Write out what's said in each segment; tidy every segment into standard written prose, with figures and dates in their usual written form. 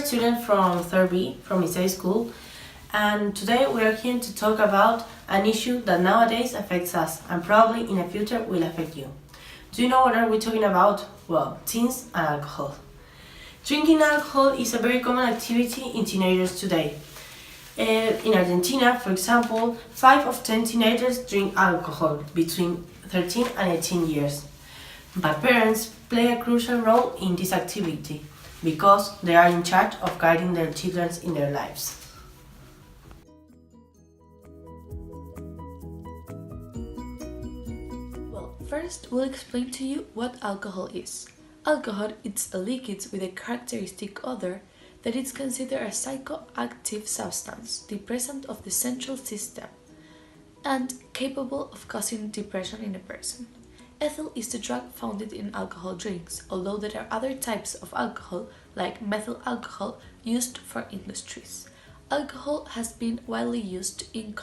students from 3rd B from Isai School, and today we are here to talk about an issue that nowadays affects us and probably in the future will affect you. Do you know what are we talking about? Well, teens and alcohol. Drinking alcohol is a very common activity in teenagers today. In Argentina, for example, 5 of 10 teenagers drink alcohol between 13 and 18 years. But parents play a crucial role in this activity because they are in charge of guiding their children in their lives. Well, first we'll explain to you what alcohol is. Alcohol is a liquid with a characteristic odor that is considered a psychoactive substance, depressant of the central system, and capable of causing depression in a person. Ethyl is the drug found in alcohol drinks, although there are other types of alcohol, like methyl alcohol, used for industries. Alcohol has been widely used in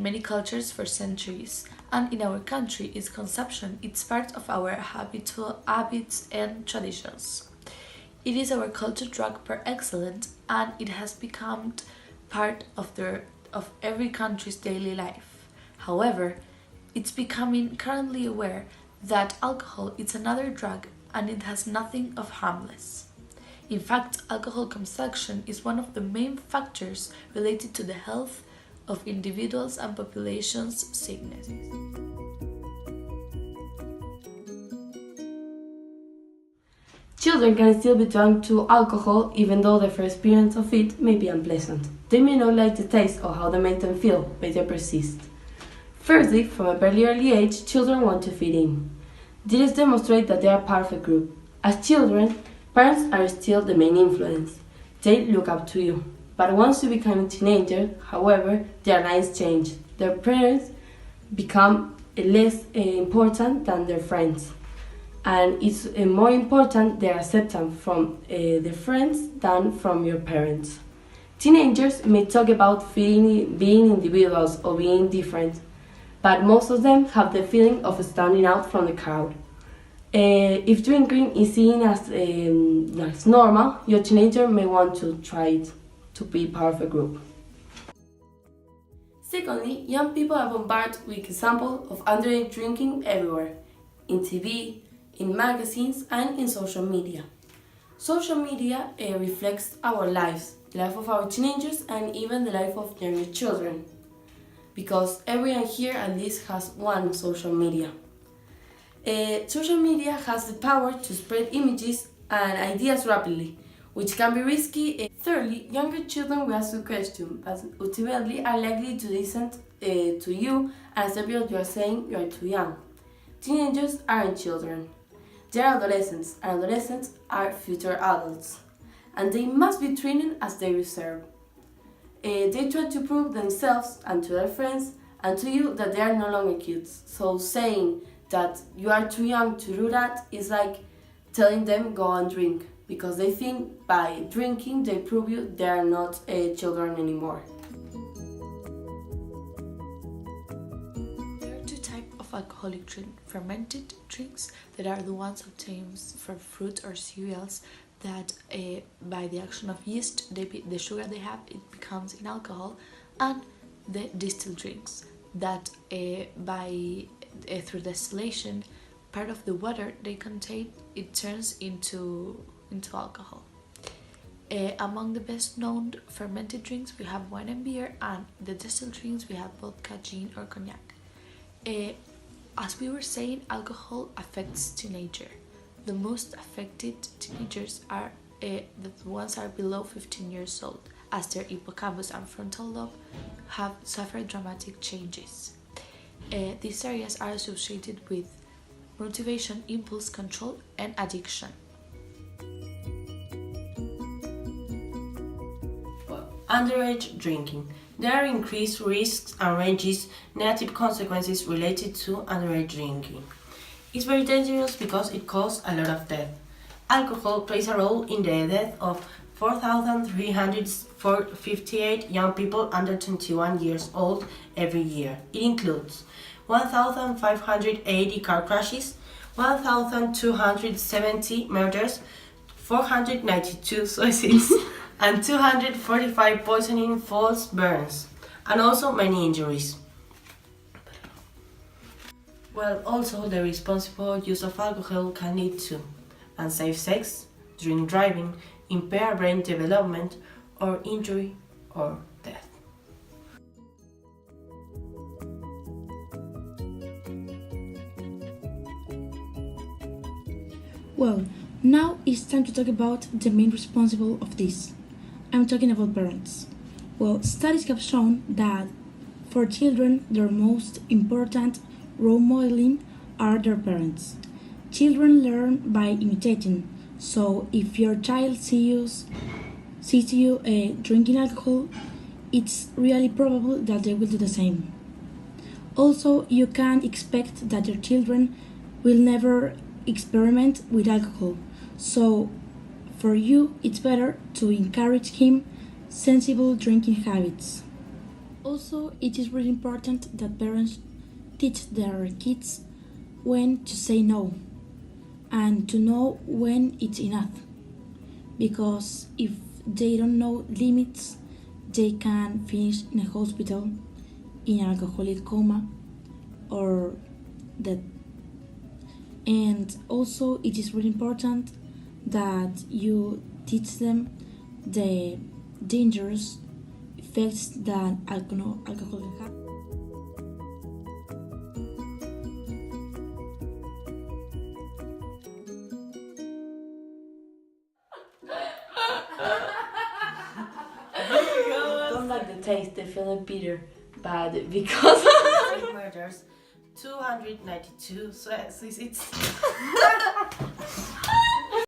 many cultures for centuries, and in our country, its consumption is part of our habits and traditions. It is our culture drug par excellence, and it has become part of every country's daily life. However, it's becoming currently aware that alcohol is another drug and it has nothing of harmless. In fact, alcohol consumption is one of the main factors related to the health of individuals and populations' sicknesses. Children can still be drawn to alcohol even though the first experience of it may be unpleasant. They may not like the taste or how they make them feel, but they persist. Firstly, from a very early age, children want to fit in. This demonstrates that they are part of a group. As children, parents are still the main influence. They look up to you. But once you become a teenager, however, their lives change. Their parents become less important than their friends. And it's more important their acceptance from their friends than from your parents. Teenagers may talk about being individuals or being different, but most of them have the feeling of standing out from the crowd. If drinking is seen as normal, your teenager may want to try it to be part of a group. Secondly, young people are bombarded with examples of underage drinking everywhere, in TV, in magazines, and in social media. Social media reflects our lives, the life of our teenagers, and even the life of younger children, because everyone here at least has one social media. Social media has the power to spread images and ideas rapidly, which can be risky. Thirdly, younger children will ask you questions, but ultimately are likely to listen to you and accept what you are saying you are too young. Teenagers aren't children. They are adolescents, and adolescents are future adults, and they must be treated as they deserve. They try to prove themselves and to their friends and to you that they are no longer kids. So saying that you are too young to do that is like telling them go and drink, because they think by drinking they prove you they are not children anymore. Of alcoholic drink, fermented drinks that are the ones obtained from fruit or cereals that by the action of yeast, the sugar they have, it becomes in alcohol, and the distilled drinks that through distillation, part of the water they contain, it turns into alcohol. Among the best known fermented drinks we have wine and beer, and the distilled drinks we have vodka, gin or cognac. As we were saying, alcohol affects teenagers. The most affected teenagers are the ones are below 15 years old, as their hippocampus and frontal lobe have suffered dramatic changes. These areas are associated with motivation, impulse control, and addiction. Underage drinking. There are increased risks and ranges negative consequences related to underage drinking. It's very dangerous because it causes a lot of death. Alcohol plays a role in the death of 4,358 young people under 21 years old every year. It includes 1,580 car crashes, 1,270 murders, 492 suicides, and 245 poisoning false burns, and also many injuries. Well, also the responsible use of alcohol can lead to unsafe sex, drink driving, impaired brain development, or injury or death. Well, now it's time to talk about the main responsible of this. I'm talking about parents. Well, studies have shown that for children, their most important role modeling are their parents. Children learn by imitating, so if your child sees you drinking alcohol, it's really probable that they will do the same. Also, you can expect that your children will never experiment with alcohol, so for you it's better to encourage him sensible drinking habits. Also, it is really important that parents teach their kids when to say no and to know when it's enough, because if they don't know limits, they can finish in a hospital in an alcoholic coma or dead. And also, it is really important that you teach them the dangerous effects that alcohol can have. Don't like the taste, they feel it bitter, but because Murders, 292 suicides.